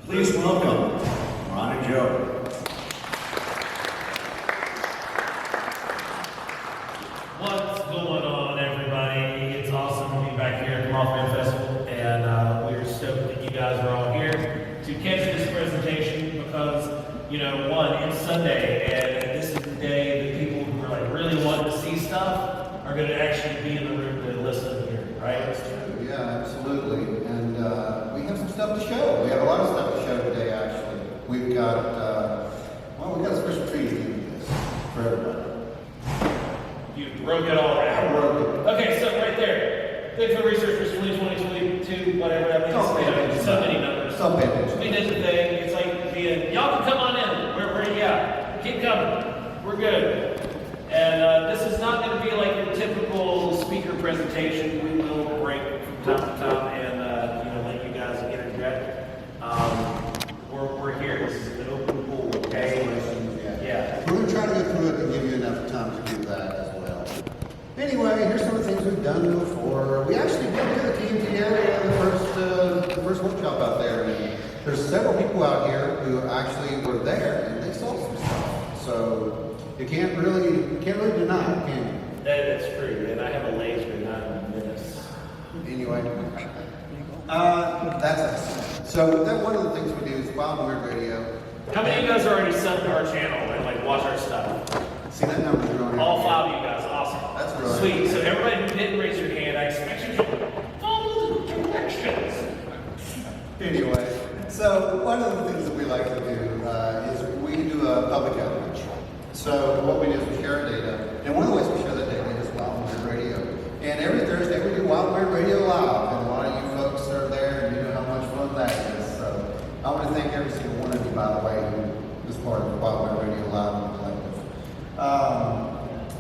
Please welcome Ron and Joe. What's going on, everybody? It's awesome to be back here at the Mothman Festival, and we're stoked that you guys are all here to catch this presentation because, one, it's Sunday, and this is the day that people who are like really wanting to see stuff are going to actually be in the room to listen and hear, right? That's true, yeah, absolutely. And we have some stuff to show. We have a lot of stuff to show today, actually. We've got, we've got a special treat for everybody. You broke it all right. I broke it. Okay, so right there, Bigfoot Researchers 2020, 22, whatever that means. So many numbers. Don't pay attention. We did the thing. It's like being, y'all can come on in. Where you at? Keep coming. We're good. And this is not going to be like your typical speaker presentation. We will break from time to time and let you guys interject. We're here. This is an open pool. Okay. Yeah. We're going to try to go through it and give you enough time to do that as well. Anyway, here's some of the things we've done before. We actually did get the TNT area the first workshop out there. And there's several people out here who actually were there and they saw some stuff. So you can't really deny it, can you? That's true. And I have a laser, not a menace. Anyway, that's us. So one of the things we do is Wild Weird Radio. How many of you guys already subbed to our channel and watch our stuff? See that number's growing. All 5 of you guys, awesome. That's right. Sweet. So everybody who didn't raise your hand, I expect you to follow the directions. Anyway, so one of the things that we like to do is we do a public outreach. So what we do is we share our data, and one of the ways we share that data is Wild Weird Radio. And every Thursday we do Wild Weird Radio Live, and a lot of you folks are there, and you know how much fun that is. So I want to thank every single one of you, by the way, who is part of Wild Weird Radio Live and Collective.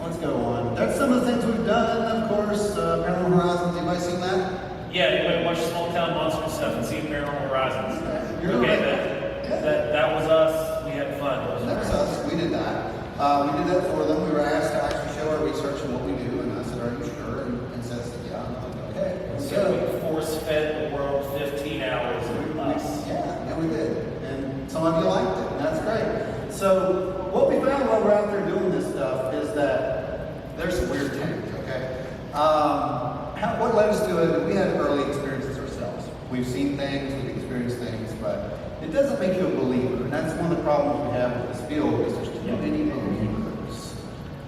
Let's go on. That's some of the things we've done, of course. Paranormal Horizons, anybody seen that? Yeah, anybody watch Small Town Monster stuff and see Paranormal Horizons? You're Okay, right. that was us. We had fun. That was us. We did that. We did that for them. We were asked to actually show our research and what we do, and I said, "Are you sure?" And said, "Yeah." I'm like, "Okay." So we force-fed the world 15 hours of us. Yeah, we did, and some of you liked it, and that's great. So what we found while we're out there doing this stuff is that there's some weird things. Okay, what led us to it? We had early experiences ourselves. We've seen things, we've experienced things, but it doesn't make you a believer, and that's one of the problems we have with this field is there's too many believers.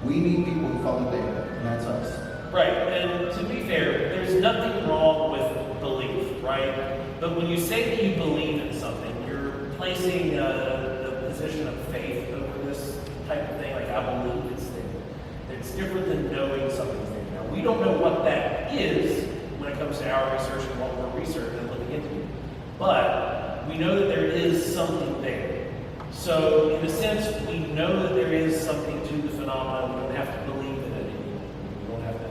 We need people who follow data, and that's us. Right, and to be fair, there's nothing wrong with belief, right? But when you say that you believe in something, you're placing the position of faith over this type of thing, like I believe this thing. It's different than knowing something's there. Now, we don't know what that is when it comes to our research and what we're researching and looking into. But we know that there is something there. So, in a sense, we know that there is something to the phenomenon. We don't have to believe in it anymore. We don't have to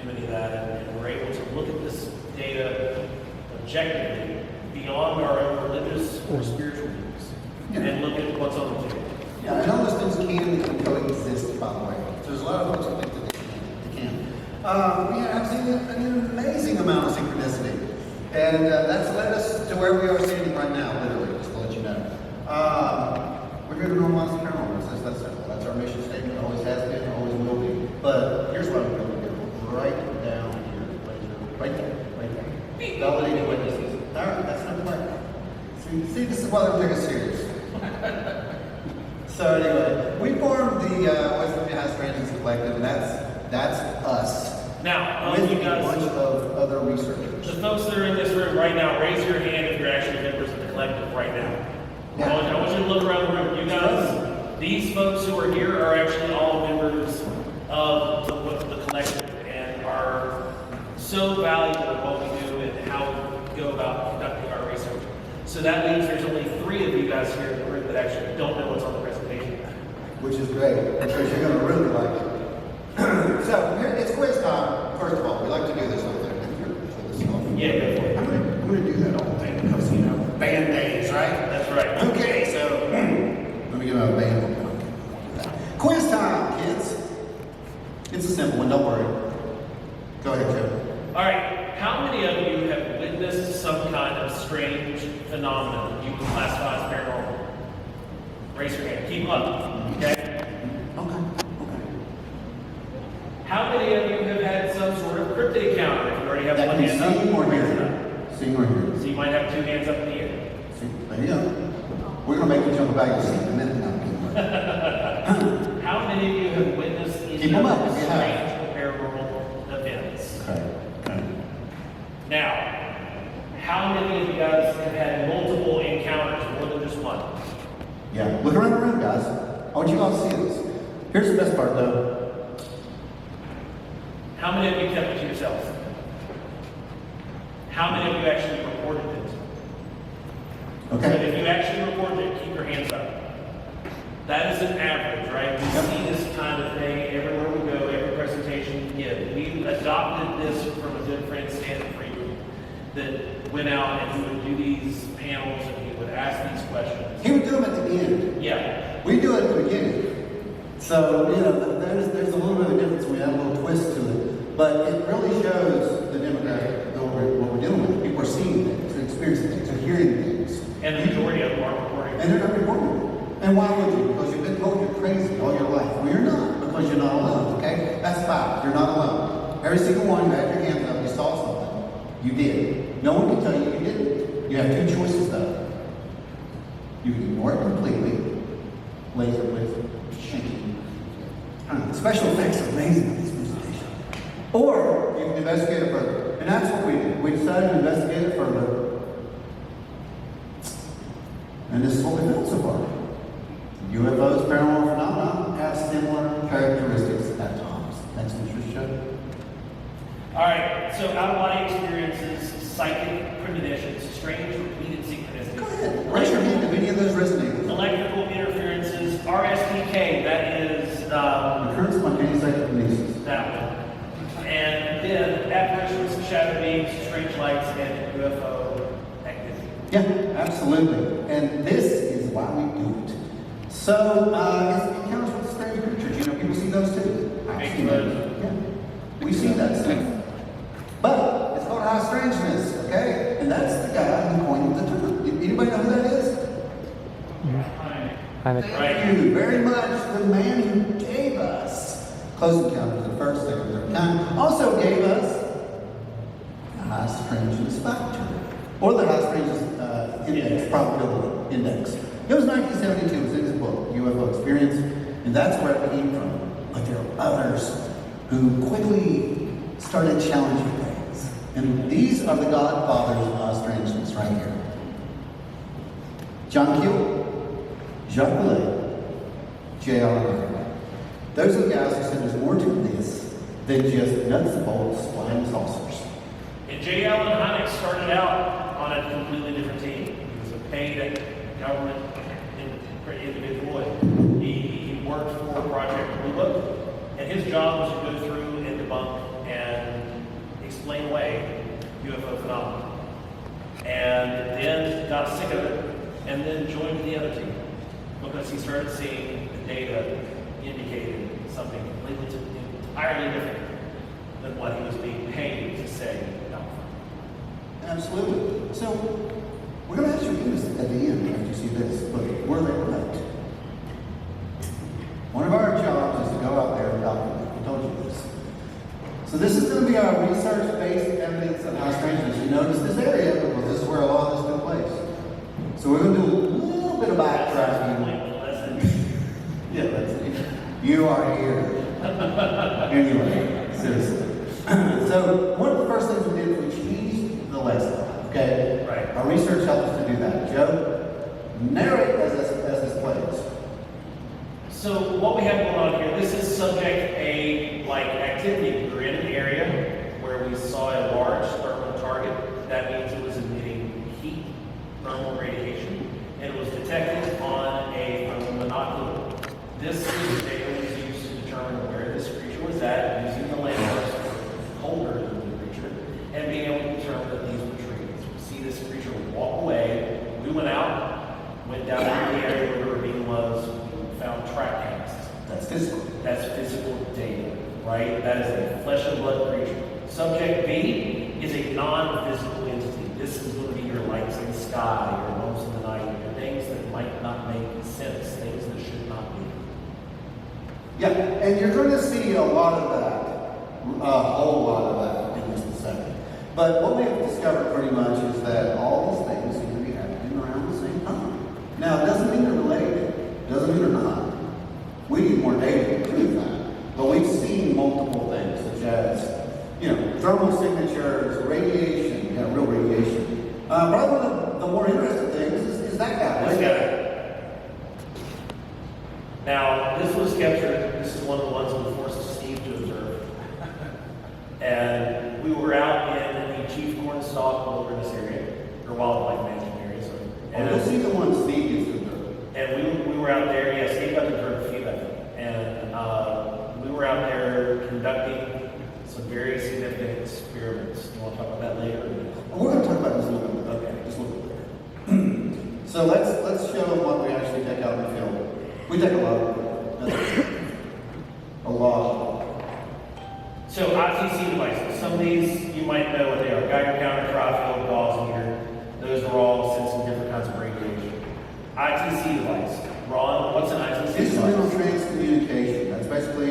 do any of that. And we're able to look at this data objectively beyond our own religious or spiritual views and look at what's on the table. Yeah, and all those things can coexist, by the way. There's a lot of folks who think that they can. We have seen an amazing amount of synchronicity. And that's led us to where we are standing right now, literally, just to let you know. We're here to normalize the paranormal. That's simple. That's our mission statement. Always has been, always will be. But here's what I'm going to do. Right down here. Right there. Right there. Validated witnesses. All right, that's not quite. See, this is why they're taking us serious. So anyway, we formed the West Virginia House Transients Collective, and that's us. Now, With you a guys, bunch of other researchers. the folks that are in this room right now, raise your hand if you're actually members of the collective right now. Yeah. I want you to look around the room. You guys, these folks who are here are actually all members of the collective and are so valuable in what we do and how we go about conducting our research. So that means there's only 3 of you guys here in the room that actually don't know what's on the presentation. Which is great, because you're going to really like it. So, here, it's quiz time. First of all, we like to do this whole thing. Yeah, go for it. I'm going to do that whole thing because, band days, right? That's right. Okay, so, let me get my band. Quiz time, kids. It's a simple one, don't worry. Go ahead, Joe. All right. How many of you have witnessed some kind of strange phenomenon you would classify as paranormal? Raise your hand. Keep them up. Okay? Okay. How many of you have had some sort of cryptid encounter? If you already have That one can hand see up, or raise hear. it up. See or hear. So you might have two hands up in the air. See, there you go. We're going to make you jump back to sleep in a minute now. How many of you have witnessed any Keep 'em of up the if you have. strange paranormal events? Okay. Now, how many of you guys have had multiple encounters, more than just one? Yeah. Look around the room, guys. I want you all to see this. Here's the best part, though. How many of you kept it to yourselves? How many of you actually reported it? So Okay. if you actually reported it, keep your hands up. That is an average, right? We see this kind of thing everywhere we go, every presentation we give. We adopted this from a good friend, Stan Freeman, that went out and he would do these panels and he would ask these questions. He would do them at the end. Yeah. We do it at the beginning. So, there's a little bit of a difference. We add a little twist to it. But it really shows the demographic of what we're dealing with. People are seeing things, they're experiencing things, they're hearing things. And the majority of them are reporting. And they're not reporting it. And why would you? Because you've been told you're crazy all your life. Well, you're not, because you're not alone, okay? That's fact. You're not alone. Every single one, you had your hands up, you saw something. You did. No one can tell you you didn't. You have two choices, though. You can ignore it completely, laser with shaking. Special effects are amazing in this presentation. Or you can investigate it further. And that's what we did. We decided to investigate it further. And this is what we found so far. UFOs, paranormal phenomena, have similar characteristics at times. Next picture show. All right, so out-of-body experiences, psychic premonitions, strange repeated synchronicities. Go ahead. Raise your hand if any of those resonate with you. Electrical interferences, RSPK, that is Recurrent spontaneous psychokinesis. that one. And then apparitions, shadow beams, strange lights, and UFO activity. Yeah, absolutely. And this is why we do it. So, it's encounters with strange creatures. People see those too. I've seen those. Yeah. We see that stuff. But it's called high strangeness, okay? And that's the guy who coined the term. Anybody know who that is? Thank you very much. The man who gave us close encounters, the first, second, third kind, also gave us the high strangeness factor, or the high strangeness index, probability index. It was 1972. It was in his book, UFO Experience, and that's where it came from. But there are others who quickly started challenging things. And these are the godfathers of strangeness right here. John Keel, Jacques Vallée, J.R. Those are the guys who said there's more to this than just nuts and bolts, flying saucers. And J. Allen Hynek started out on a completely different team. He was a paid government individual. He worked for Project Blue Book, and his job was to go through and debunk and explain away UFO phenomena. And then got sick of it, and then joined the other team because he started seeing the data indicated something completely entirely different than what he was being paid to say. Absolutely. So, we're going to ask you to do this at the end after you see this. Look, where they right. One of our jobs is to go out there and document. I told you this. So this is going to be our research-based evidence of high strangeness. You notice this area because this is where a lot of this took place. So we're going to do a little bit of backtracking. Yeah, that's it. You are here. Anyway, seriously. So one of the first things we did was we changed the lesson. Okay? Right. Our research helped us to do that. Joe, narrate as this plays. So what we have going on here, this is subject A like activity. We're in an area where we saw a large thermal target. That means it was emitting heat, thermal radiation, and it was detected on a thermal monocular. This data was used to determine where this creature was at, using the landmarks colder than the creature, and being able to determine that these were trees. We see this creature walk away. We went out, went down into the area where the ravine was, found track casts. That's physical. That's physical data, right? That is a flesh and blood creature. Subject B is a non-physical entity. This is going to be your lights in the sky, your lumps in the night Yeah, and you're going to see a lot of that, a whole lot of that in just a second. But what we've discovered pretty much is that all these things seem to be happening around the same time. Now, it doesn't mean they're related. Doesn't mean they're not. We need more data to prove that. But we've seen multiple things, such as, thermal signatures, radiation, real radiation. Probably one of the more interesting things is that guy. This guy. Now, this was captured, this is one of the ones we forced Steve to observe. And we were out in the Chief Cornstalk Wilderness area, or wildlife management area, sorry. And you'll see the one Steve used to observe. And we were out there, yeah, Steve got to observe a few of them. And we were out there conducting some very significant experiments. You want to talk about that later? We're going to talk about this a little bit. Okay, just a little bit later. So let's show them what we actually take out in the field. We take a lot of it. A lot. So ITC devices. Some of these you might know what they are. Geiger counter, crowd field, Gauss meter. Those are all sensing different kinds of radiation. ITC device. Ron, what's an ITC device? Instrumental transcommunication. That's basically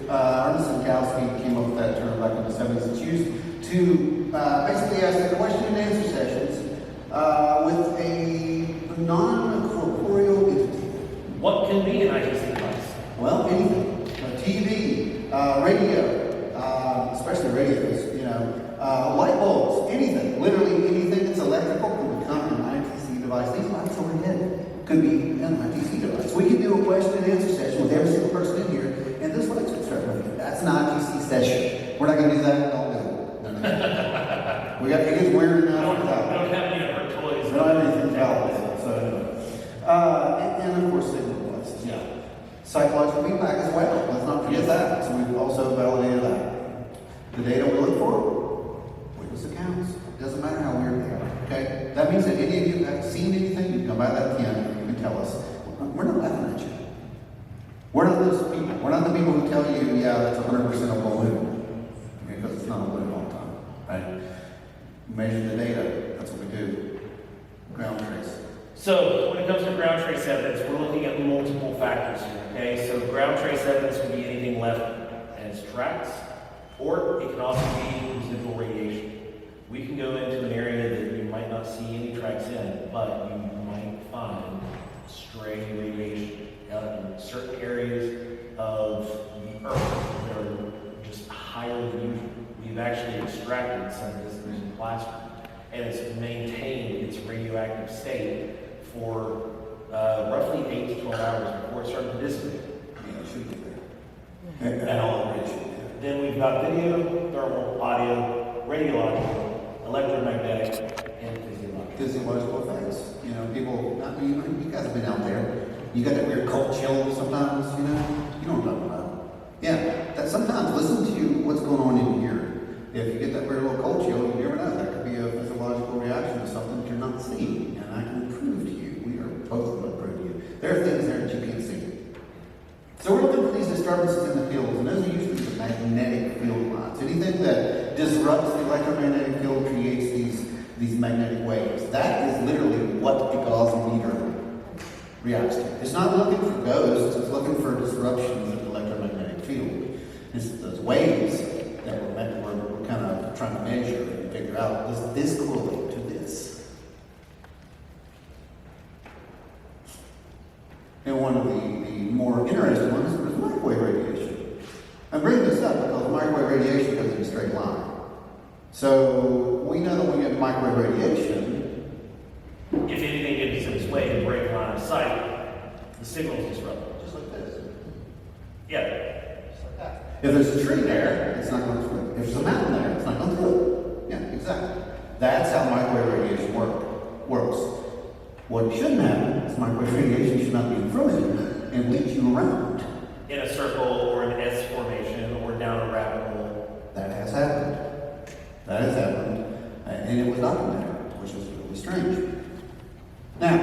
Ernest and Gowski came up with that term back in the 70s. It's used to basically ask the question and answer sessions with a non-corporeal entity. What can be an ITC device? Well, anything. TV, radio, especially radios, light bulbs, anything. Literally anything that's electrical can become an ITC device. These lights overhead could be an ITC device. We can do a question and answer session with every single person in here, and this lights will start with. That's an ITC session. We're not going to do that. Don't do it. No. We got to get weird enough. We don't have any of our toys. We don't have anything valid. And of course, signal devices. Yeah. Psychological feedback as well. Let's not forget that. So we've also validated that. The data we look for, witness accounts. It doesn't matter how weird they are. Okay? That means that any of you have seen anything, you can come by that pen and you can tell us. We're not laughing at you. We're not those people. We're not the people who tell you, yeah, that's 100% a balloon. Okay, because it's not a balloon all the time. Right? Measure the data. That's what we do. Ground trace. So when it comes to ground trace evidence, we're looking at multiple factors here, okay? So ground trace evidence could be anything left as tracks, or it can also be residual radiation. We can go into an area that you might not see any tracks in, but you might find stray radiation in certain areas of the Earth that are just higher than usual. We've actually extracted some of this using plasma, and it's maintained its radioactive state for roughly 8 to 12 hours before it started to dissipate. Yeah, it should be there. And all of it. Then we've got video, thermal, audio, radiological, electromagnetic, and physiological. Physiological effects. People, you guys have been out there. You got that weird cold chill sometimes, you know what I'm talking about. Yeah, that sometimes listen to what's going on in here. If you get that weird little cold chill, you never know. That could be a physiological reaction to something that you're not seeing. And I can prove to you, we are both going to prove to you. There are things there that you can't see. So we're looking for these disturbances in the fields, and those are usually the magnetic field lines. Anything that disrupts the electromagnetic field creates these magnetic waves. That is literally what the Gauss meter reacts to. It's not looking for ghosts, it's looking for disruptions in the electromagnetic field. It's those waves that we're kind of trying to measure and figure out, does this correlate to this? And one of the more interesting ones is microwave radiation. I'm bringing this up because microwave radiation goes in a straight line. So we know that when we get microwave radiation, if anything gets in its way to break line of sight, the signal is disrupted. just like this. Yeah. Just like that. If there's a tree there, it's not going through. If there's a mountain there, it's not going through. Yeah, exactly. That's how microwave radiation works. What shouldn't happen is microwave radiation should not be in front of you and lead you around. In a circle or an S formation or down a rabbit hole. That has happened. That has happened. And it was documented, which is really strange. Now,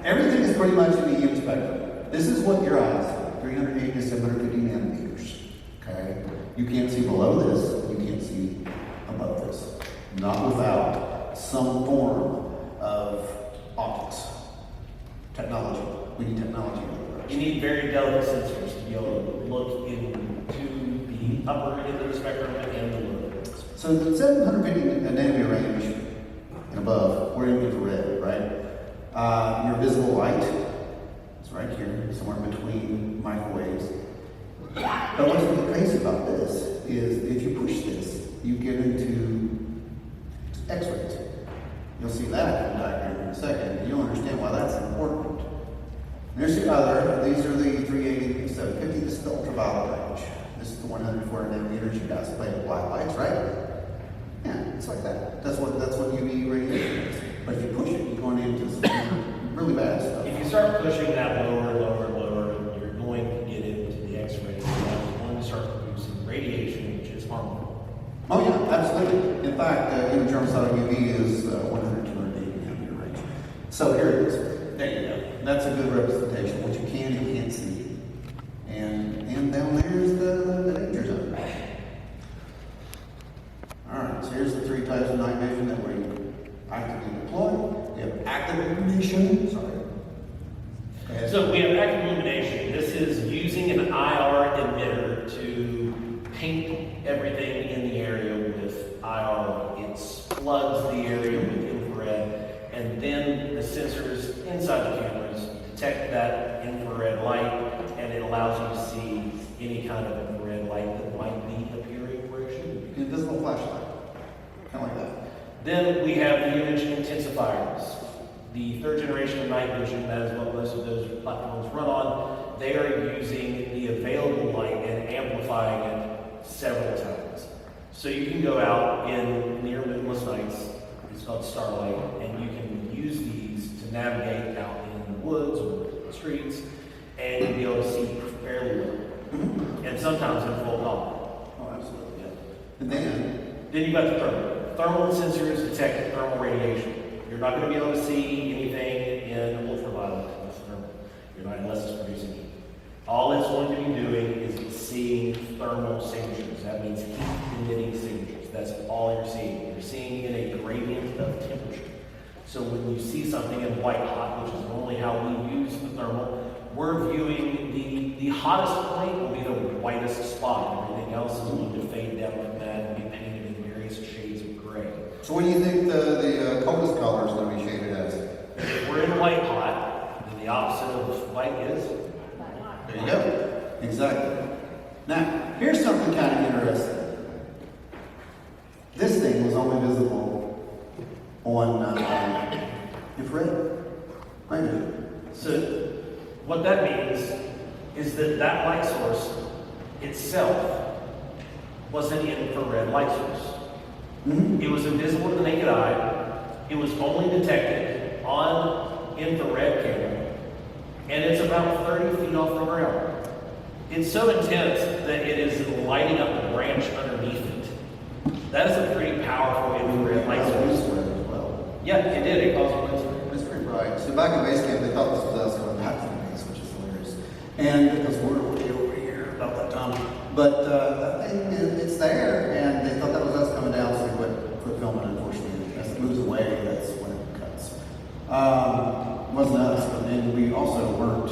everything is pretty much in the EM spectrum. This is what your eyes see, 380 to 750 nanometers. Okay? You can't see below this, you can't see above this. Not without some form of optics. Technology. We need technology to do You need very delicate sensors to be able to look into the upper end of the spectrum and the lower. So the 750 nanometer range and above, we're in infrared, right? Your visible light is right here, somewhere between microwaves. But what's really crazy about this is if you push this, you get into X-rays. You'll see that in the diagram in a second. You'll understand why that's important. There's the other. These are the 380, 750. This is the ultraviolet range. This is the 100, 400 nanometers. You guys play with black lights, right? Yeah, it's like that. That's what UV radiation is. But if you push it, you're going into some really bad stuff. If you start pushing that lower, you're going to get into the X-rays. You're going to start producing radiation, which is harmful. Oh yeah, absolutely. In fact, in terms of UV is 100, 280 nanometer range. So here it is. There you go. That's a good representation. What you can and can't see. And down there's the danger zone. Alright, so here's the three types of night vision that we actively deploy. We have active illumination. Sorry. Go ahead. So we have active illumination. This is using an IR emitter to paint everything in the area with IR. It floods the area with infrared, and then the sensors inside the cameras detect that infrared light, and it allows you to see any kind of infrared light that might be appearing where it should be. Invisible flashlight. Kind of like that. Then we have the image intensifiers. The third generation of night vision, that is what most of those platforms run on. They are using the available light and amplifying it several times. So you can go out in near moonless nights, it's called starlight, and you can use these to navigate out in the woods or the streets, and you'll be able to see fairly well. And sometimes in full color. Oh, absolutely. Yeah. And then You've got the thermal. Thermal sensors detect thermal radiation. You're not going to be able to see anything in ultraviolet with thermal. You're not, unless it's producing heat. All it's going to be doing is it's seeing thermal signatures. That means heat-emitting signatures. That's all you're seeing. You're seeing in a gradient of temperature. So when you see something in white hot, which is normally how we use the thermal, we're viewing the hottest point will be the whitest spot. Everything else is going to fade down from that and be painted in various shades of gray. so what do you think the coldest color is going to be shaded as? If we're in white hot, then the opposite of white is. There you go. Exactly. Now, here's something kind of interesting. This thing was only visible on infrared. Right here. So what that means is that that light source itself was an infrared light source. It was invisible to the naked eye. It was only detected on infrared camera, and it's about 30 feet off the ground. It's so intense that it is lighting up the branch underneath it. That is a pretty powerful infrared light source. As well. Yeah, it did. It caused wind spray. It's pretty bright. So back in base camp, they thought this was us going back to the base, which is hilarious. And because we're way over here about that time. But that thing, it's there, and they thought that was us coming down, so they quit filming, unfortunately. As it moves away, that's when it cuts. Wasn't us, but then we also weren't.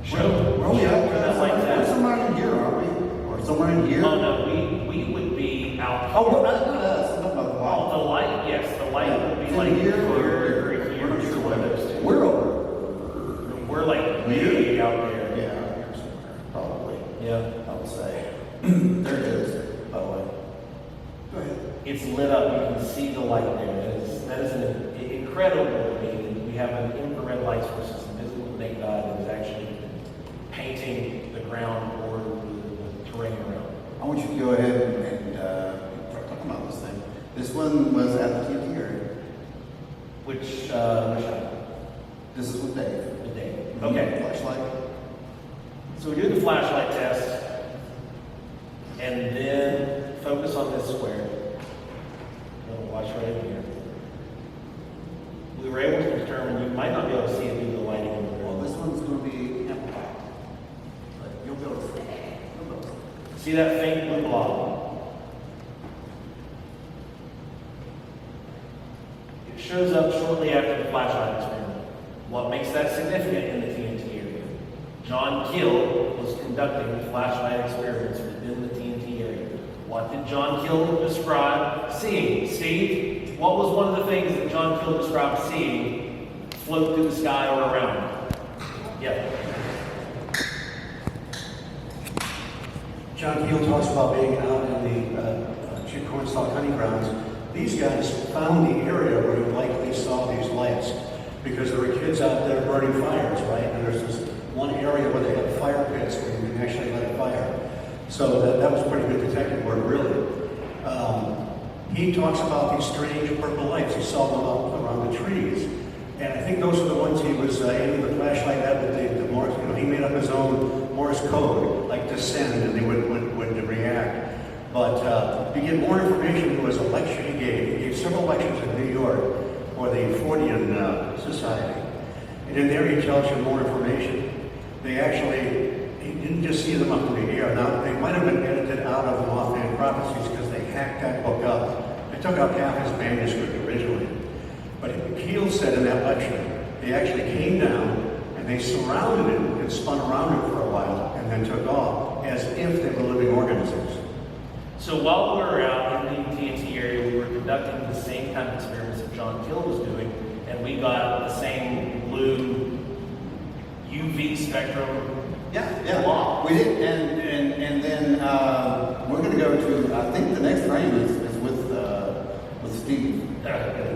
Where are we at? We're somewhere in here, aren't we? Or somewhere in here? Oh no, we would be out. Oh, not us. Not about the light. Oh, the light, yes, the light would be like here, here, we're not sure one where of those two. we're over. We're like way out there. Yeah, here somewhere, probably. Yeah. I would say. There it is, by the way. Go ahead. It's lit up. You can see the light there. That is an incredible thing. We have an infrared light source that's invisible to the naked eye that is actually painting the ground or the terrain around. I want you to go ahead and start talking about this thing. This one was at the TNT area. Which shot? This is with Dave. The day. Okay. Flashlight. So we do the flashlight test, and then focus on this square. Watch right in here. We were able to determine you might not be able to see it due to the lighting in the Well, room. this one's going to be amplified. But you'll be able to see it. See that faint blue blob? shows up shortly after the flashlight experiment. What makes that significant in the TNT area John Keel was conducting flashlight experiments within the TNT area. What did John Keel describe seeing? Steve, what was one of the things that John Keel described seeing float through the sky or around? Yeah. John Keel talks about being out in the cornstalk hunting grounds. These guys found the area where you likely saw these lights because there were kids out there burning fires, right? And there's this one area where they had fire pits where you can actually light a fire. So that was pretty good detective work, really. He talks about these strange purple lights. He saw them out around the trees. And I think those are the ones he was aiming the flashlight at with the Morse. You know, he made up his own Morse code, like descend, and they would react. But to get more information, there was a lecture he gave. He gave several lectures in New York for the Fortean Society. And in there he tells you more information. They actually, he didn't just see them up in the air. Now, they might have been edited out of the Mothman prophecies because they hacked that book up. They took out half his manuscript originally. But Keel said in that lecture, they actually came down and they surrounded it and spun around it for a while and then took off as if they were living organisms. So while we were out in the TNT area, we were conducting the same kind of experiments that John Keel was doing, and we got the same blue UV spectrum. Yeah, we did, and then we're going to go to. I think the next frame is with Steve.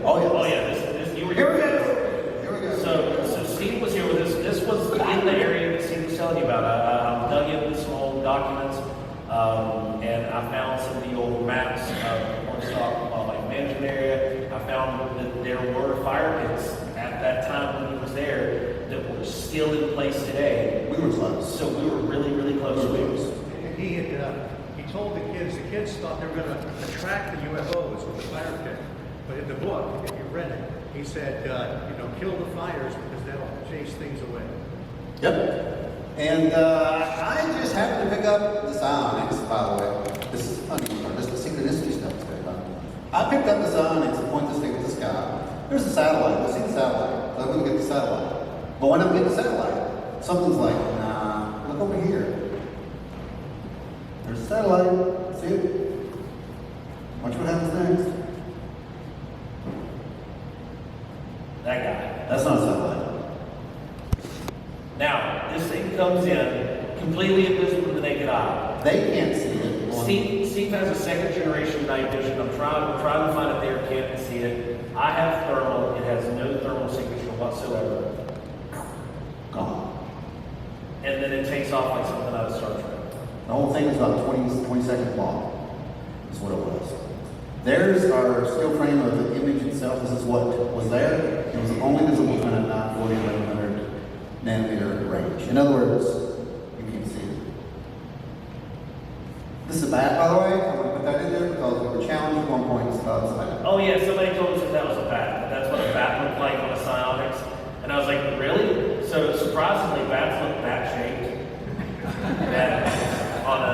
Oh yeah. This you were Here we go. Here we go. So Steve was here with us. This was in the area that Steve was telling you about. I dug into some old documents, and I found some of the old maps of Cornstalk Wildlife Management Area. I found that there were fire pits at that time when he was there that were still in place today. We were close. So we were really close to it. He told the kids thought they were going to attract the UFOs with the fire pit. But in the book, if you read it, he said, kill the fires because that'll chase things away. Yep. And I just happened to pick up the psionics, by the way. This is funny, just the synchronicity stuff is going on. I picked up the psionics and point this thing at the sky. There's a satellite. Let's see the satellite. I'm going to get the satellite. But when I get the satellite, something's like, nah, look over here. There's a satellite. See it? Watch what happens next. That guy. That's not a satellite. Now, this thing comes in completely invisible to the naked eye. They can't see it. Steve has a second generation night vision. I'm trying to find it there, can't see it. I have thermal. It has no thermal signature whatsoever. Gone. And then it takes off like something out of Star Trek. The whole thing was about 20 seconds long. Is what it was. There's our still frame of the image itself. This is what was there. It was only visible from a 940 1100 nanometer range. In other words, you can't see it. This is a bat, by the way. I want to put that in there because we were challenged at one point. It's a bat. Oh yeah, somebody told us that was a bat. That's what a bat looked like on a psionics. And I was like, really? So surprisingly, bats look bat-shaped. On a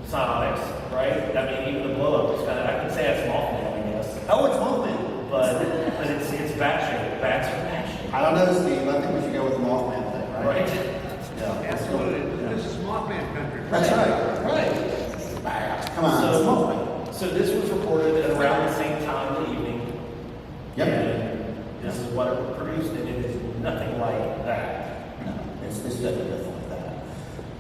psionics, right? I mean, even the blow-up is kind of, I can say it's Mothman, I guess. Oh, it's Mothman. But it's bat-shaped. Bats are bat-shaped. I don't know, Steve. I think we should go with the Mothman thing, right? Right? Yeah. Absolutely. This is Mothman country. That's right. Right. Come on, it's Mothman. So this was reported at around the same time in the evening. Yep. And this is what it produced, and it is nothing like that. No, it's definitely nothing like that.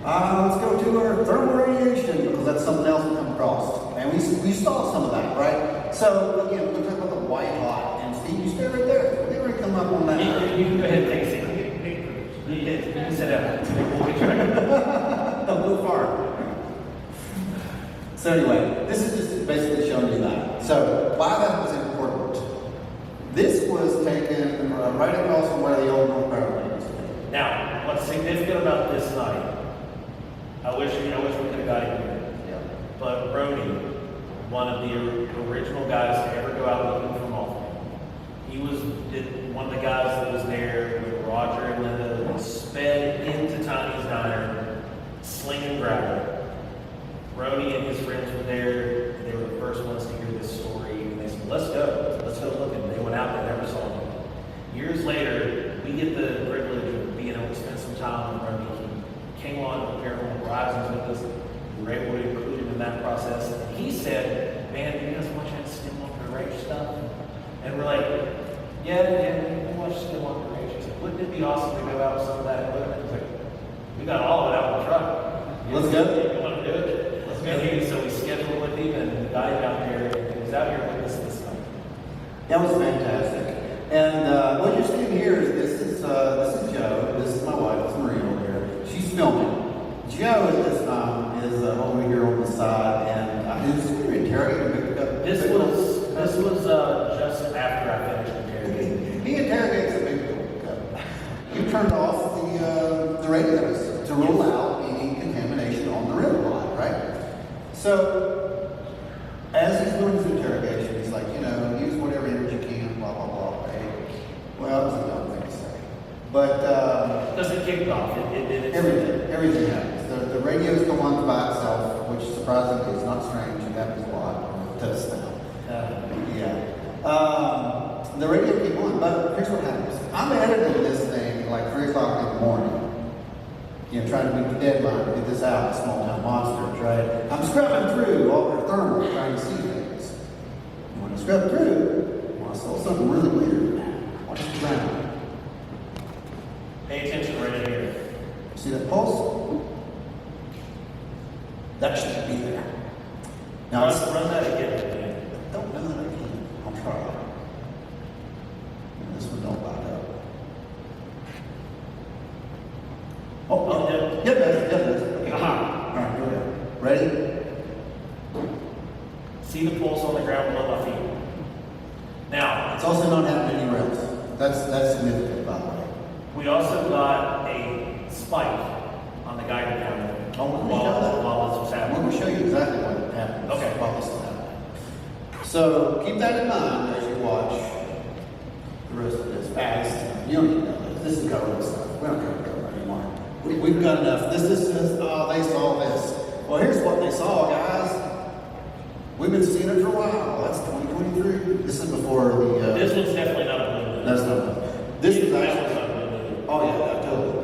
Let's go to our thermal radiation because that's something else we come across. And we saw some of that, right? So again, we're talking about the white hot. And Steve, you stay right there. We already come up on that. You can go ahead and take a seat. You can sit down. We'll get you back. Don't go far. So anyway, this is just basically showing you that. So why that was important. This was taken right across from where the old North Parallel used to be. Now, what's significant about this night? I wish we could have got him here. Yeah. But Brody, one of the original guys to ever go out looking for Mothman, he was one of the guys that was there with Roger and Linda that sped into Tiny's Diner, slinging gravel. Brody and his friends were there. They were the first ones to hear this story, and they said, let's go look. And they went out and never saw him. Years later, we get the privilege of being time with Bernie. He came on Paranormal Horizons with us. We were able to include him in that process. And he said, man, do you guys watch that Skinwalker Ranch stuff? And we're like, yeah, we watch Skinwalker Ranch. He said, wouldn't it be awesome to go out with some of that equipment? He's like, we got all of it out in the truck. Let's go. You want to do it? Let's go. And so we scheduled with him and got him out there. And he was out here with us this time. That was fantastic. And what you're seeing here is this is Joe. This is my wife. It's Maria over here. She's filming. Joe at this time is over here on the side, and he was interrogating. This was just after I finished interrogating. He interrogates a big deal. You turned off the radios to rule out any contamination on the river line, right? So, as he's doing his interrogation, he's like, use whatever energy you can, blah, blah, blah, right? Well, that was a dumb thing to say. But, Because it kicked off. It did. everything happens. The radios go on by itself, which surprisingly is not strange. It happens a lot. It does now. Yeah. The radio came on, but here's what happens. I'm editing this thing at like 3 o'clock in the morning. Trying to meet the deadline to get this out, Small Town Monsters, right? I'm scrubbing through all their thermal trying to see things. And when I scrub through, I saw something really weird. Watch the ground. Pay attention right in here. See that pulse? That should be there. Now, Run that again. don't do that again. I'll try. This one don't light up. Oh, yeah. Yeah, that's okay. Uh-huh. All right, go ahead. Ready? See the pulse on the ground below my feet. Now, It's also not happening anywhere else. That's significant, by the way. we also got a spike on the Geiger counter while this was I'm happening. going to show you exactly what happened. Okay. While this is happening. So keep that in mind as you watch the rest of this. You don't need to know this. This is government stuff. We don't care about government anymore. We've got enough. This says, oh, they saw this. Well, here's what they saw, guys. We've been seeing it for a while. That's 2023. This is before the. This one's definitely not a blue moon. That's not. This is That actually. one's not a blue moon. Oh yeah, totally.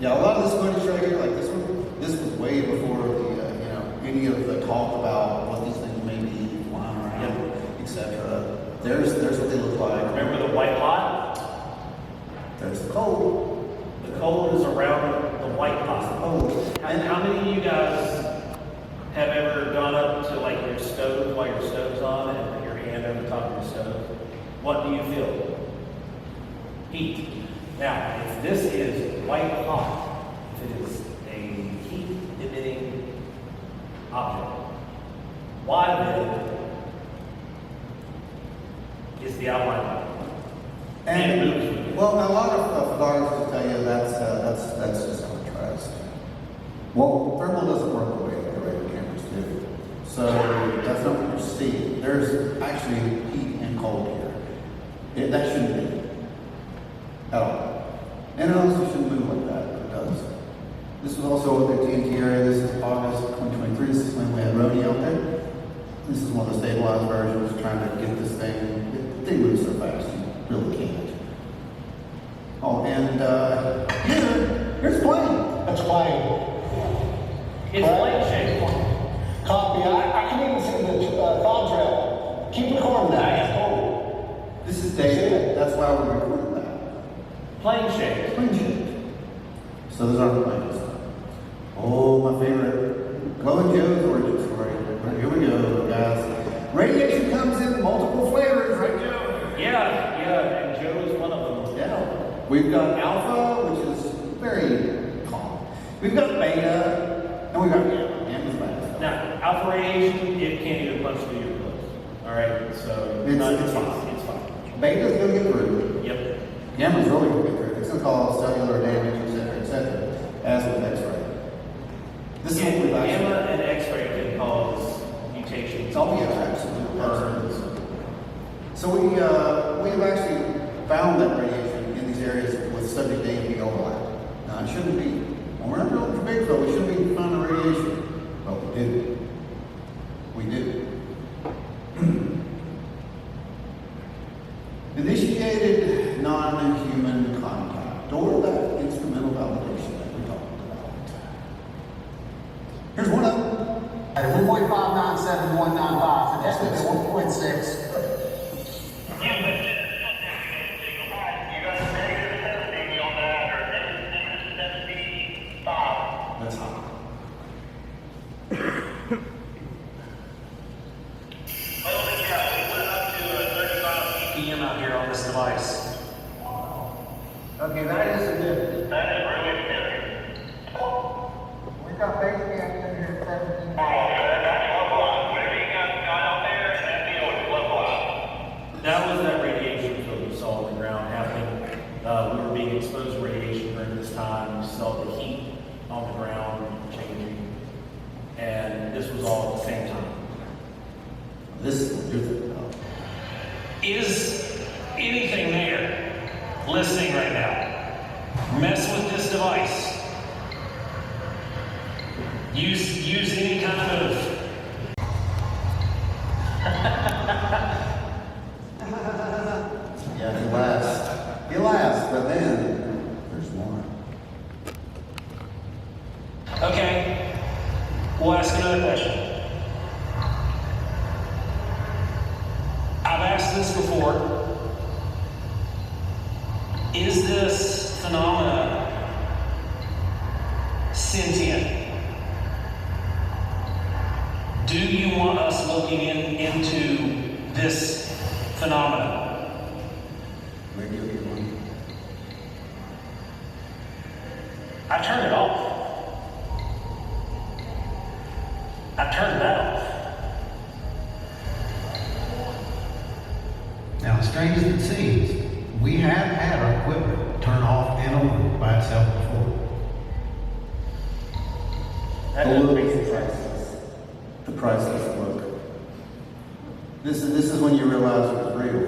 Yeah, a lot of this footage right here, like this one, this was way before the any of the talk about what these things may be flying around, etc. There's what they look like. Remember the white hot? There's the cold. The cold is around the white hot. Oh, And how many of you guys have ever gone up to like your stove while your stove's on and put your hand over the top of your stove? What do you feel? Heat. Now, if this is white hot, if it is a heat emitting object, why then is the outline white? And it moves with it. well, a lot of photographers will tell you that's just contrast. Well, thermal doesn't work the way the radar cameras do, so that's not what you see. There's actually heat and cold here. That shouldn't be at all. And it also shouldn't move like that, but it does. This was also at the TNT area. This is August 2023. This is when we had Rhodey out there. This is one of the stabilized versions, trying to get this thing. They move so fast, you really can't. Oh, and here's plane. That's plane. It's plane shaped. Copy. I can even see the contrail. Keep recording that. Oh. This is data. That's why we're recording that. Plane shaped. Plane shaped. So those aren't planes. Oh, my favorite. Glowing Joe's origin story. Right, here we go, guys. Radiation comes in multiple flavors, right, Joe? Yeah, and Joe is one of them. Yeah. We've got alpha, which is very calm. We've got beta, and we've got gamma. Gamma's bad. Now, alpha radiation, it can't even punch through your clothes. All right, so It's fine. It's fine. Beta's going to get through. Yep. Gamma's really going to get through. It's going to cause cellular damage, etc., as with X-ray. This is what we've Gamma actually. and X-ray can cause mutations. Oh, yeah, absolutely. So we've actually found that radiation in these areas with subject A and B overlap. Now, it shouldn't be. When we're not drilling for Bigfoot, we shouldn't be finding radiation. But we do. We do. Initiated non-human contact, or that instrument 597-195, so that's at 1.6. That's hot. PM out here on this device. Okay, that is significant. That is really scary. We got base camp in here at 17. That's localized. Whatever you guys got out there, that deal is localized. That was that radiation field we saw on the ground happening. We were being exposed to radiation during this time. We saw the heat on the ground changing. And this was all at the same time. This is what you're thinking about. Is anything there listening right now? Mess with this device. Use any kind of Yeah, he laughs. He laughs, but then there's more. Okay. We'll ask another question. I've asked this before. Is this phenomena sentient? Do you want us looking into this phenomena? Maybe you'll get one. I turned it off. I turned that off. Now, as strange as it seems, we have had our equipment turn off and on by itself before. That The doesn't look make is sense. priceless. The priceless look. This is when you realize it was real.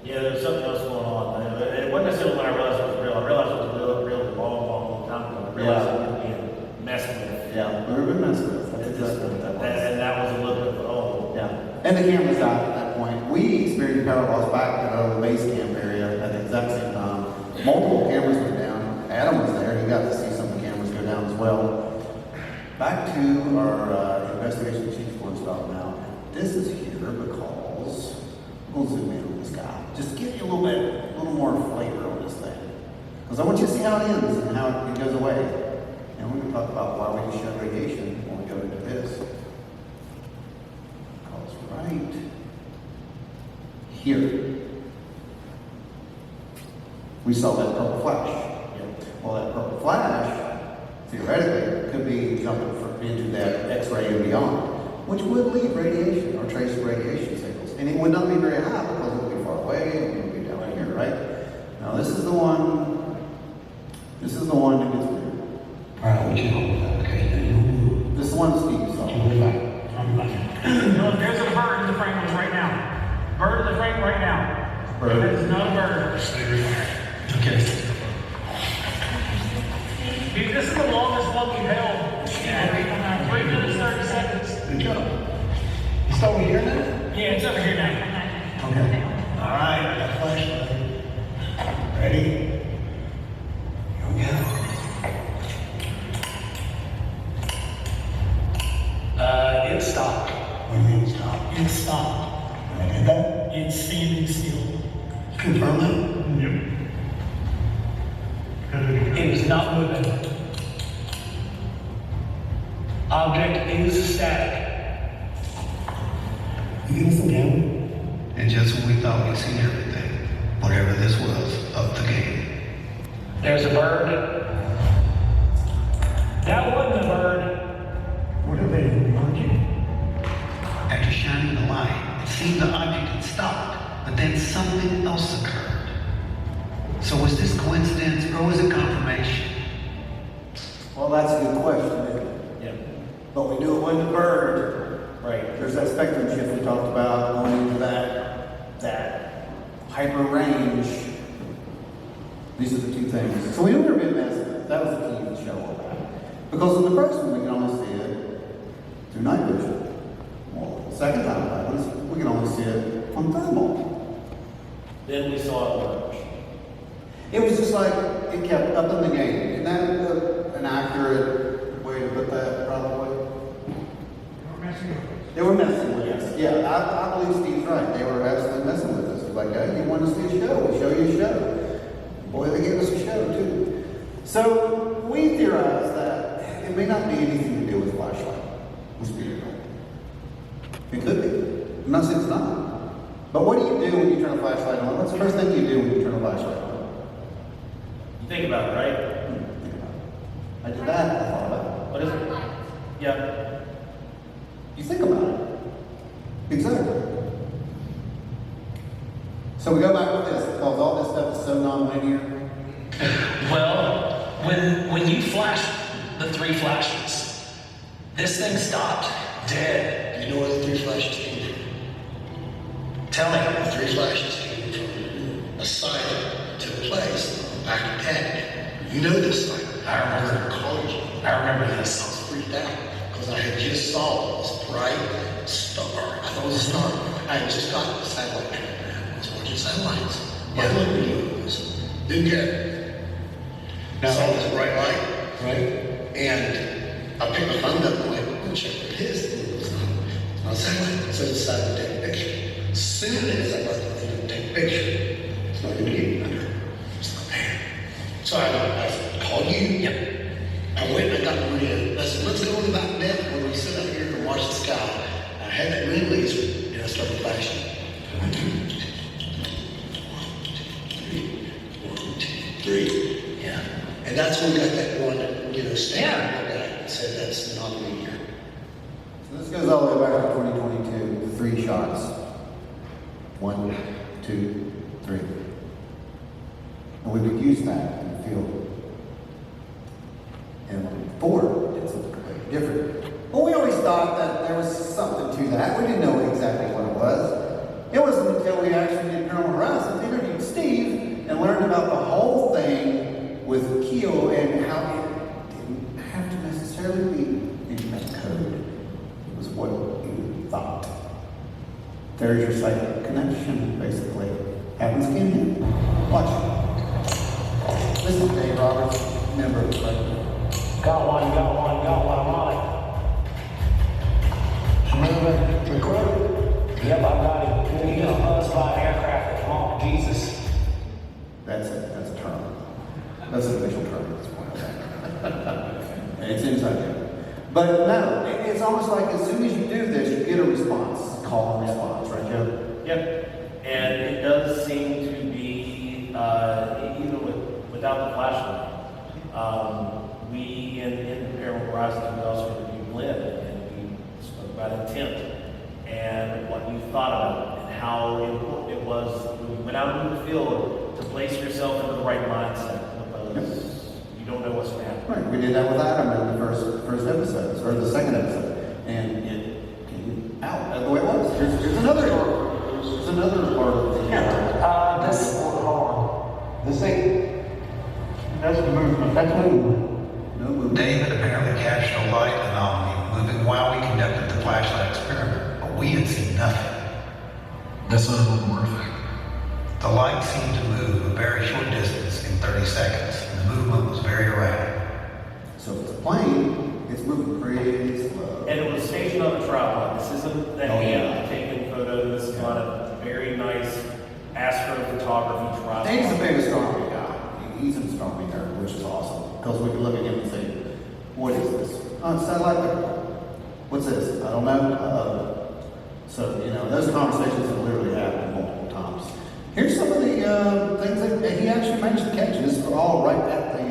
Yeah, there's something else going on. It wasn't necessarily when I realized it was real. I realized it was real a long time ago. I realized it was being messed with. Yeah, we've been messing with. That's exactly what that was. And that was a look of, oh, Yeah, and the cameras died at that point. We experienced power loss back at the base camp area at the exact same time. Multiple cameras went down. Adam was there. He got to see some of the cameras go down as well. Back to our investigation chief one stop now. This is here because we'll zoom in on this guy. Just give you a little more flavor on this thing. Because I want you to see how it ends and how it goes away. And we're going to talk about why we shed radiation when we go into this. Because right here, we saw that purple flash. Well, that purple flash, theoretically, could be jumping into that X-ray and beyond, which would leave radiation or trace radiation signals. And it would not be very high because it would be far away and it would be down here, right? Now, this is the one that gets weird. All right, what you know about that? Okay, now you move. This is the one Steve saw. No, there's a bird in the frame right now. Bird in the frame right now. Bird. That is not a bird. Okay. Dude, this is the longest one we've held. 3 minutes, 30 seconds. Good job. It's over here now? Yeah, it's over here now. Okay. All right, I got a flashlight. Ready? Here we go. It stopped. What do you mean stop? It stopped. I did that? It's standing still. Confirm that? It is not moving. Object is static. You give us some camera? And just when we thought we'd seen everything, whatever this was, up the game. There's a bird. That wasn't a bird. What are they, monkey? After shining the light, it seemed the object had stopped, but then something else occurred. So was this coincidence or was it confirmation? Well, that's a good question, isn't it? yeah. But we knew it wasn't a bird. Right. There's that spectrum shift we talked about going into that hyper range. These are the two things. So we knew we were being messed with. That was the key to the show all that. Because in the first one we can only see it through night vision. Well, the second time we can only see it on thermal. Then we saw it emerge. It was just like it kept up in the game. Isn't that an accurate way to put that, probably? We're messing They were messing with us. Yeah, I believe Steve's right. They were absolutely messing with us. Like, hey, you want to see a show? We'll show you a show. Boy, they gave us a show, too. So, we theorize that it may not be anything to do with flashlight. With spirit. It could be. I'm not saying it's not. But what do you do when you turn a flashlight on? What's the first thing you do when you turn a flashlight on? You think about it, right? Think about it. I did that. I thought about it. What is it? Yeah. You think about it. Exactly. So we go back with this because all this stuff is so non-linear. Well, when you flashed the 3 flashes, this thing stopped dead. You know where the 3 flashes came from? Tell me. The 3 flashes came from a site that took place back in Tech. You know this site. I remember. College. I remember I this. was freaked out because I had just saw this bright star. I thought it was a star. I had just gotten the satellite camera. I was watching satellites. Buffalo videos. Didn't get it. Now, saw this bright light, right? And I picked my phone up and I'm like, oh, check what it is. It's not a satellite. So I decided to take a picture. As soon as I got the thing to take a picture, it's not going to get under. It's not there. So I called you. Yep. I went and I got Maria. I said, let's go in the back bed where we sit out here and watch the sky. I had that green laser and I started flashing. 1, 2, 3. Yeah. And that's when we got that one, standard Yeah. that said that's non-linear. So this goes all the way back to 2022, the 3 shots. 1, 2, 3. And we would use that in the field. And 4 did something completely different. But we always thought that there was something to that. We didn't know exactly what it was. It wasn't until we actually did Paranormal Horizons, interviewed Steve, and learned about the whole thing with Keo and how it didn't have to necessarily be in that code. It was what you thought. There's your psychic connection, basically. Happens again here. Watch. This is Dave Roberts, member of the Psychic. Got one, I'm on it. Moving, recording. Yep, I got it. You know, buzz by an aircraft. Come on, Jesus. That's it. That's a term. That's an official term at this point. And it's inside there. But no, it's almost like as soon as you do this, you get a response. Call and response, right, Joe? Yep. And it does seem to be, even without the flashlight, we in Paranormal Horizons, we also reviewed Lynn, and we spoke about intent and what you thought about it and how important it was when you went out into the field to place yourself into the right mindset because you don't know what's going to happen. Right. We did that with Adam in the first episode, or the second episode, and it came out the way it was. Here's another part of the Hold on. This ain't, that's movement, that's movement. no movement. David apparently captured a light anomaly moving while we conducted the flashlight experiment, but we had seen nothing. That's not a more effect. The light seemed to move a very short distance in 30 seconds, and the movement was very erratic. So if it's a plane, it's moving pretty slow. And it was stationed on a tripod. This isn't the Oh, yeah. hand-taken photo. This is on a very nice astrophotography tripod. Dave's a big astronomy guy. He's an astronomy nerd, which is awesome. Because we can look at him and say, what is this? Oh, it's satellite picture. What's this? I don't know. So, those conversations have literally happened multiple times. Here's some of the things that he actually managed to catch. This is all right at the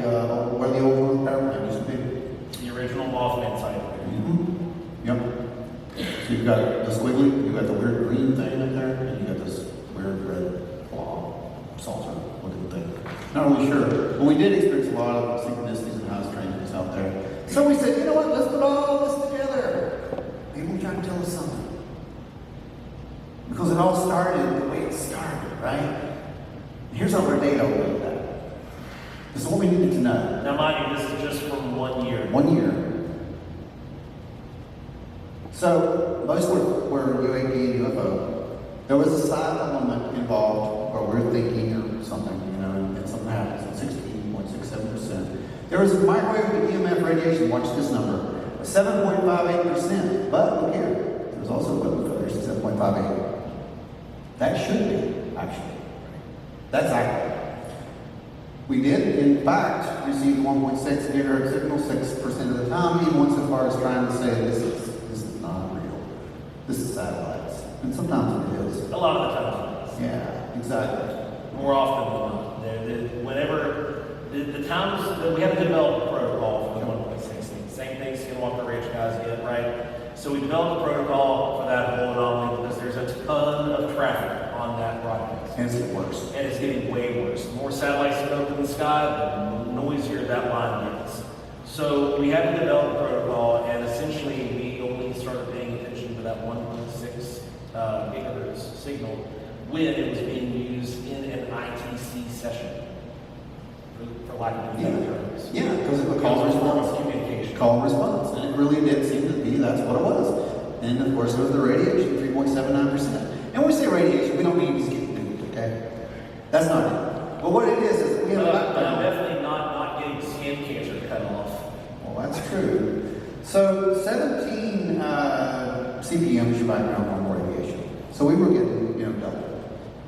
where the old power plant used to be. The original Mothman site. Yep. So you've got the squiggly, you've got the weird green thing up there, and you got this weird red blob, salter looking thing. Not really sure. But we did experience a lot of synchronicities and house trainings out there. So we said, you know what, let's put all this together. Maybe we're trying to tell us something. Because it all started the way it started, right? Here's our data with that. This is what we needed to know. Now, mind you, this is just from 1 year. 1 year. So, most were UAP and UFO. There was a side element involved where we're thinking or something, and something happens at 16.67%. There was microwave to EMF radiation, watch this number, 7.58%. But look here, There's also weather failures at 7.58. That should be, actually. That's accurate. We did, in fact, receive the 1.6 gigahertz signal 6% of the time, even went so far as trying to say this is not real. This is satellites. And sometimes it is. A lot of the time. Yeah, exactly. More often than not. Whenever the times that we haven't developed a protocol for the 1.6, same thing Skinwalker Ranch guys get, right? So we developed a protocol for that whole anomaly because there's a ton of traffic on that broadcast. And it's getting worse. And it's getting way worse. The more satellites that open in the sky, the noisier that line gets. So we had to develop a protocol, and essentially we only started paying attention to that 1.6 gigahertz signal when it was being used in an ITC session, for lack of a better terms. Yeah, because of a call and response. Communication. Call and response. And it really did seem to be, that's what it was. And of course, there was the radiation, 3.79%. And when we say radiation, we don't mean just getting duped, okay? That's not it. But what it is we have a I'm background. definitely not getting skin cancer cut off. Well, that's true. So 17 CPM is your background on radiation. So we were getting, double.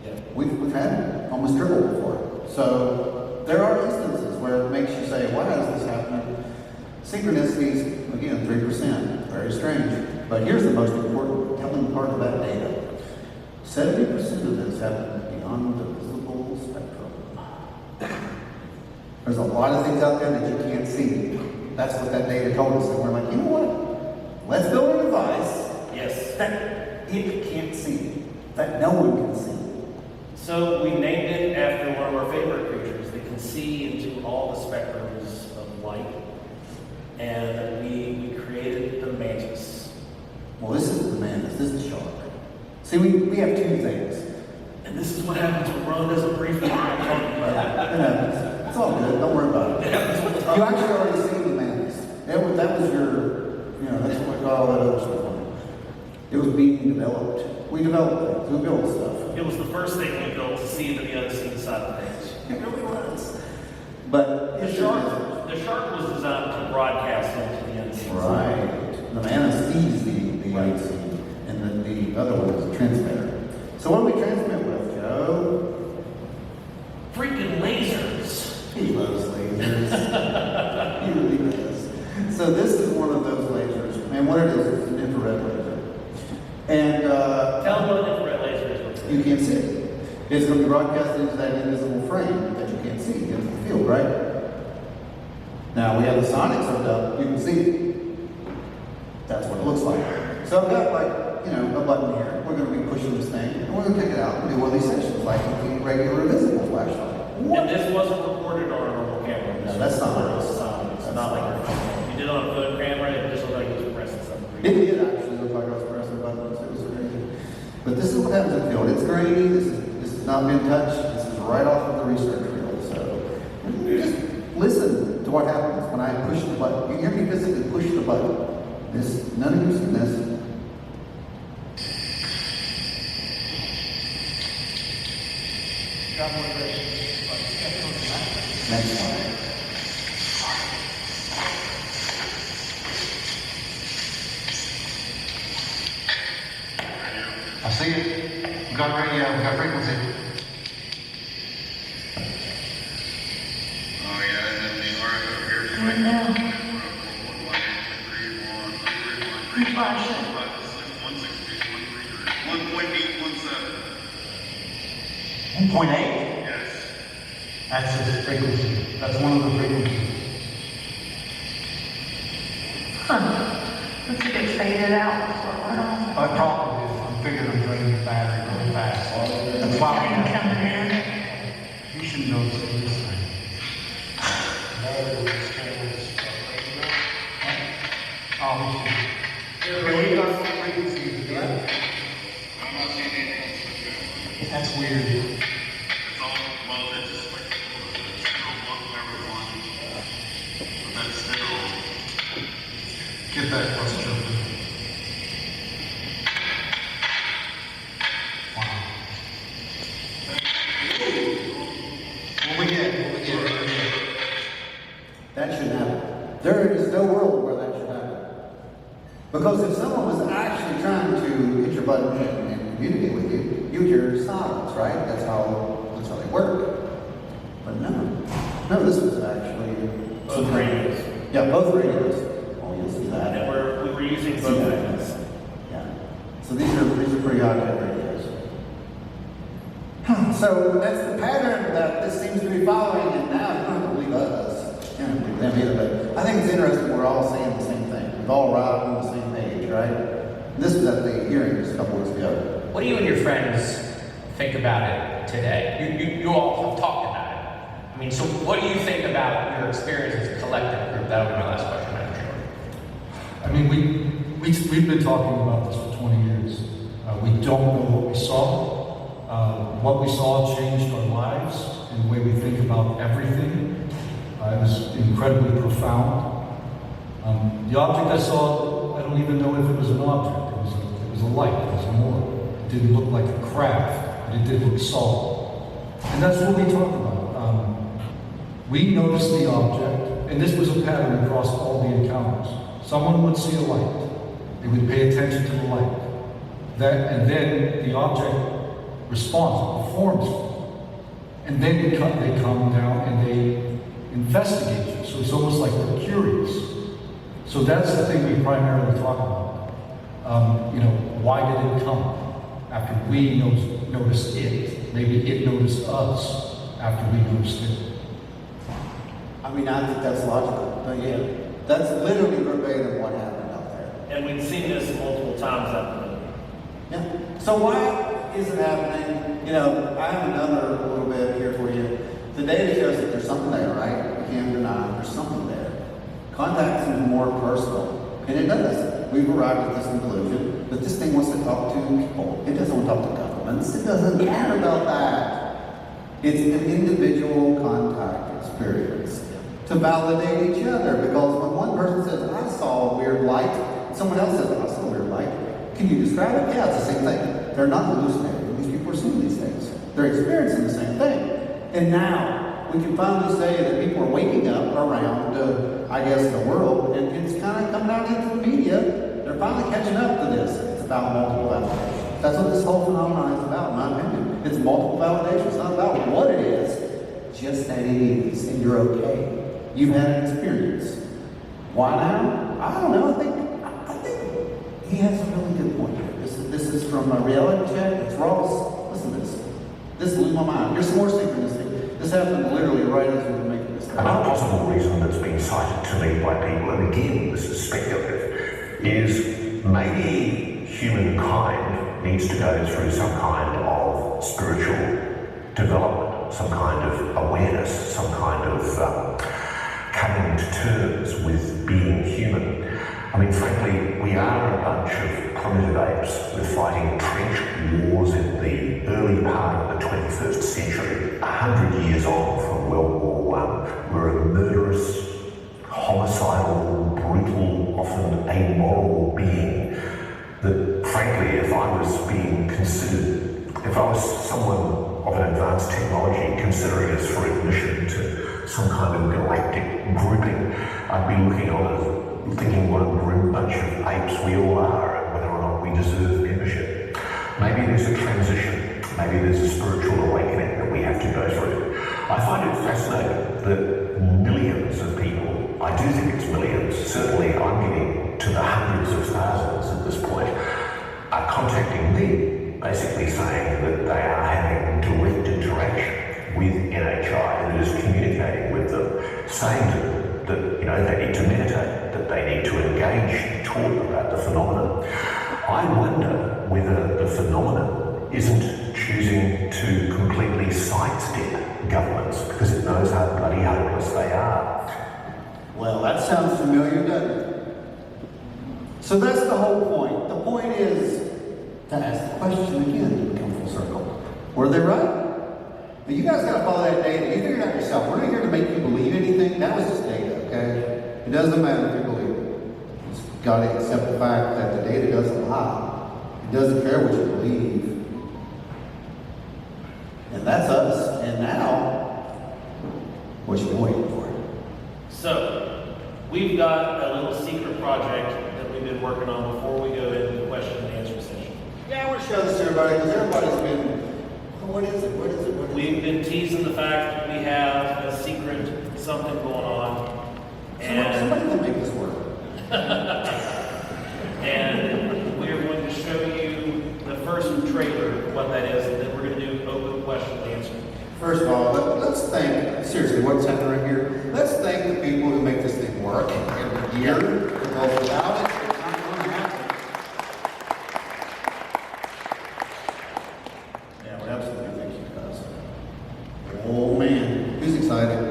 Yeah. We've had almost triple before. So there are instances where it makes you say, why is this happening? Synchronicities, again, 3%. Very strange. But here's the most important telling part of that data. 70% of this happens beyond the visible spectrum. There's a lot of things out there that you can't see. That's what that data told us. And we're like, you know what? Let's build a device Yes. that it can't see, that no one can see. So we named it after one of our favorite creatures that can see into all the spectrums of light. And we created the mantis. Well, this is the mantis, this is the shark. See, we have two things. And this is what happens when Ron doesn't brief me. It's all good, don't worry about it. You actually already seen the mantis. That was your, that's what we got all that other stuff on. It was being developed. We developed things, we built stuff. It was the first thing we built to see into the unseen side of things. It really was. But The shark was designed to broadcast into the unseen side. right. The mantis sees the unseen, and the other one is a transmitter. So what do we transmit with, Joe? Freaking lasers. He loves lasers. He really does. So this is one of those lasers. And what it is an infrared laser. And Tell them what an infrared laser is. you can't see it. It's going to be broadcasted into that invisible frame that you can't see into the field, right? Now we have the sonics hooked up. You can see it. That's what it looks like. So I've got a button here. We're going to be pushing this thing, and we're going to pick it out and do one of these sessions like a regular visible flashlight. And this wasn't recorded on a normal camera. No, that's not. It's not like you did it on a phone camera. It just looked like it was pressing something. It did actually look like I was pressing buttons. It was crazy. But this is what happens in the field. It's grainy. This has not been touched. This is right off of the research field. So just listen to what happens when I push the button. You hear me physically push the button. None of you seen this. Next one. I see it. We got radio, we got frequency. Oh, yeah, and then the RF over here. Right now. Flash it. 1.817. 1.8? Yes. That's the frequency. That's one of the frequencies. Looks like it faded out before it went on. I probably is. I'm figuring I'm draining the battery really fast. That's why we Rain have. coming in. You should know this thing. Oh, we got frequencies again. I'm not seeing anything. That's weird. It's all, well, it's just like, it's still everyone. But that's still. Get that question. Wow. What we get? That should happen. There is no world where that should happen. Because if someone was actually trying to hit your button and communicate with you, you would hear silence, right? That's how they work. But no, this was actually Both radios. Yeah, both radios. Oh, you'll see that. And we were using both radios. Yeah. So these are pretty high-tech radios. So that's the pattern that this seems to be following, and now you don't believe us. You don't believe them either, but I think it's interesting we're all saying the same thing. We've all arrived on the same page, right? And this was at the hearings a couple weeks ago. What do you and your friends think about it today? You all have talked about it. I mean, so what do you think about your experience as a collective group? That would be my last question, Madam Chair. I mean, we've been talking about this for 20 years. We don't know what we saw. What we saw changed our lives and the way we think about everything. It was incredibly profound. The object I saw, I don't even know if it was an object. It was a light. It was more. It didn't look like a craft, but it did look solid. And that's what we talk about. We noticed the object, and this was a pattern across all the encounters. Someone would see a light. They would pay attention to the light. And then the object responds, performs. And then they come down and they investigate you. So it's almost like they're curious. So that's the thing we primarily talk about. Why did it come? After we noticed it. Maybe it noticed us after we noticed it. I mean, I think that's logical. But yeah, that's literally verbatim what happened out there. And we've seen this multiple times out there. Yeah. So why is it happening? I have another little bit here for you. The data shows that there's something there, right? We can't deny there's something there. Contact seems more personal. And it does. We've arrived at this conclusion that this thing wants to talk to people. It doesn't want to talk to governments. It doesn't care about that. It's an individual contact experience to validate each other. Because when one person says, I saw a weird light, and someone else says, I saw a weird light, can you describe it? Yeah, it's the same thing. They're not hallucinating. These people are seeing these things. They're experiencing the same thing. And now we can finally say that people are waking up around, the world, and it's kind of coming out into the media. They're finally catching up to this. It's about multiple validation. That's what this whole phenomenon is about, in my opinion. It's multiple validation. It's not about what it is, just that it is, and you're okay. You've had an experience. Why now? I don't know. I think he has a really good point here. This is from a reality check. It's Ross. Listen to this. This blew my mind. Here's some more synchronicity. This happened literally right as we were making this. Another possible reason that's been cited to me by people, and again this is speculative, is maybe humankind needs to go through some kind of spiritual development, some kind of awareness, some kind of coming to terms with being human. I mean, frankly, we are a bunch of primitive apes with fighting trench wars in the early part of the 21st century, 100 years on from World War I. We're a murderous, homicidal, brutal, often amoral being that, frankly, if I was being considered, if I was someone of an advanced technology considering us for admission to some kind of galactic grouping, I'd be looking on as thinking what a grim bunch of apes we all are and whether or not we deserve membership. Maybe there's a transition, maybe there's a spiritual awakening that we have to go through. I find it fascinating that millions of people, I do think it's millions, certainly I'm getting to the hundreds of thousands at this point, are contacting me, basically saying that they are having direct interaction with NHI that is communicating with them, saying to them that they need to meditate, that they need to engage, talk about the phenomenon. I wonder whether the phenomenon isn't choosing to completely sidestep governments because it knows how bloody hopeless they are. Well, that sounds familiar, doesn't it? So that's the whole point. The point is to ask the question again to come full circle. Were they right? But you guys got to follow that data. You figure it out yourself. We're not here to make you believe anything. That was just data, okay? It doesn't matter if you believe it. You just got to accept the fact that the data doesn't lie. It doesn't care what you believe. And that's us. And now, what you waiting for? So, we've got a little secret project that we've been working on before we go into the question and answer session? Yeah, I want to show this to everybody because everybody's been, what is it? What is it? What is it? We've been teasing the fact that we have a secret something going on. Somebody will make this work. And we are going to show you the first trailer of what that is, and then we're going to do open question and answer. First of all, let's thank, seriously, what's happening right here? Let's thank the people who make this thing work every year. Because without it, it's not going to happen. Yeah, we absolutely thank you guys. Oh man, who's excited?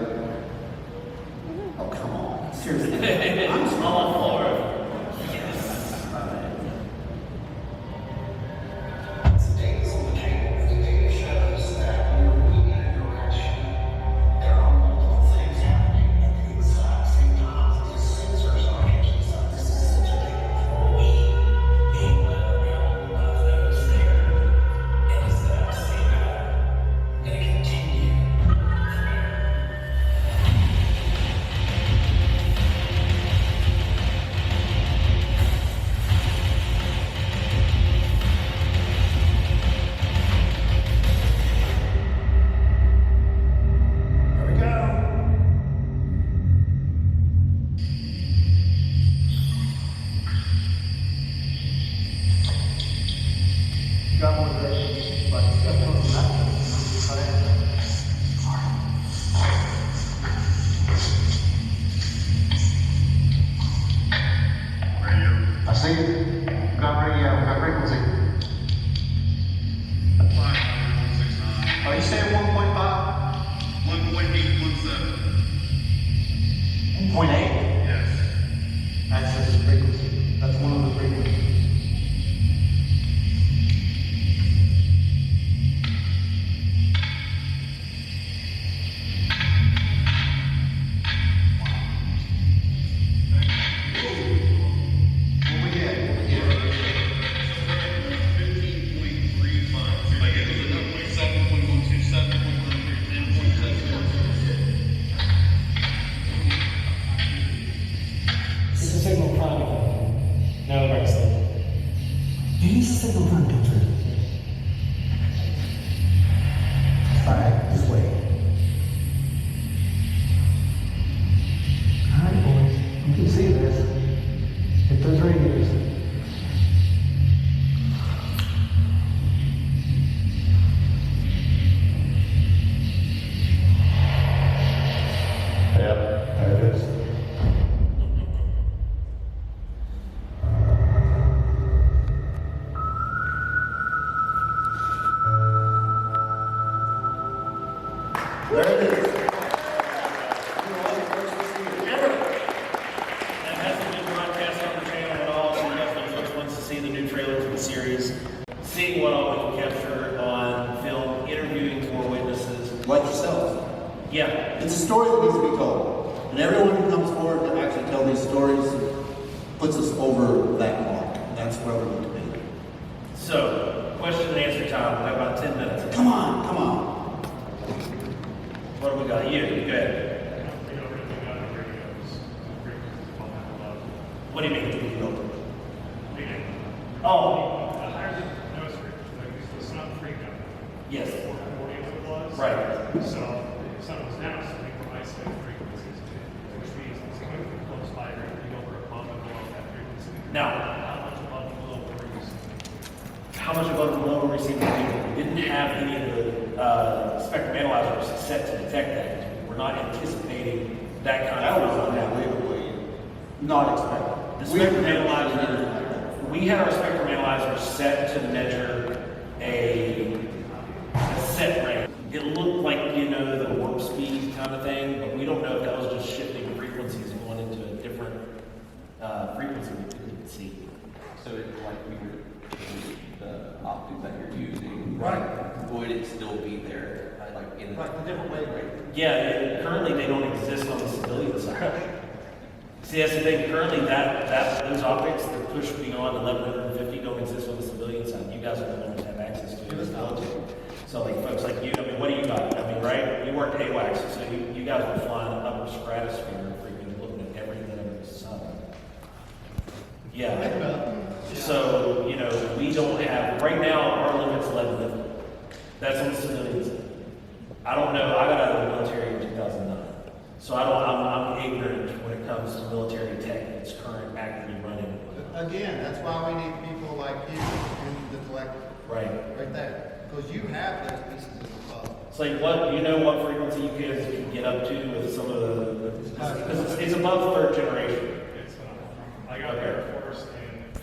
Oh, come on. Seriously. I'm all for it. I see it. Got radio, got frequency. Are you saying 1.5? 1.817. 1.8? Yes. Access frequency. That's one of the frequencies. It's a signal trying to come through. Now the right side. It is a signal trying to come through. Alright, this way. Alright, boys. You can see this. Hit those radios. Yep, there it is. There it is. That hasn't been broadcast on the channel at all, so you guys know folks wants to see the new trailer for the series. Seeing what all we can capture on film, interviewing more witnesses. Like yourselves. Yeah, It's a story that needs to be told. And everyone who comes forward to actually tell these stories puts us over that mark. That's where we need to be. so question and answer time. We have about 10 minutes. Come on, come on. What do we got? You go ahead. What do you mean? Oh, yes. Right. So if sun was down, so we can isolate frequencies, which means it's going to be close by or anything over above and below that frequency. Now, How much above and below were we using? how much above and below we're receiving people? We didn't have any of the spectrum analyzers set to detect that. We're not anticipating that kind That of was phenomenon. unbelievably not expected. The spectrum analyzer, we had our spectrum analyzer set to measure a set range. It looked like, you know, the warp speed kind of thing, but we don't know if that was just shifting frequencies going into a different frequency we couldn't see. So it's like we were, the optics that you're using. Right. Would it still be there, like in Like a different wavelength. Yeah, currently they don't exist on the civilian side. See, that's the thing. Currently, those optics that push beyond 1150 don't exist on the civilian side. You guys are the ones that have access to it as military. So, like folks like you, I mean, what do you got? I mean, right? You worked AWACS, so you guys were flying upper stratosphere, freaking looking at everything under the sun. Yeah. So, you know, we don't have, right now, our limit's 11. That's on civilians. I don't know, I got out of the military in 2009. So I'm ignorant when it comes to military tech that's current actively running. Again, that's why we need people like you in the collective. Right. Right there. Because you have those pieces of the puzzle. It's like what, you know what frequency you guys can get up to with some of the because it's above third generation. It's, I got the Air Force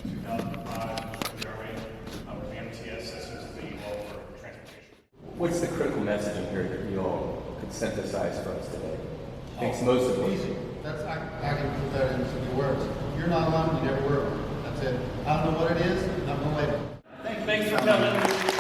in 2005, with the Army, with the MTS systems that you all for transportation. What's the critical message in here that you all could synthesize for us today? I think it's most of Easy. That's, I can put that into the words. You're not alone, you never were. That's it. I don't know what it is, I'm not gonna label it. Thanks for coming.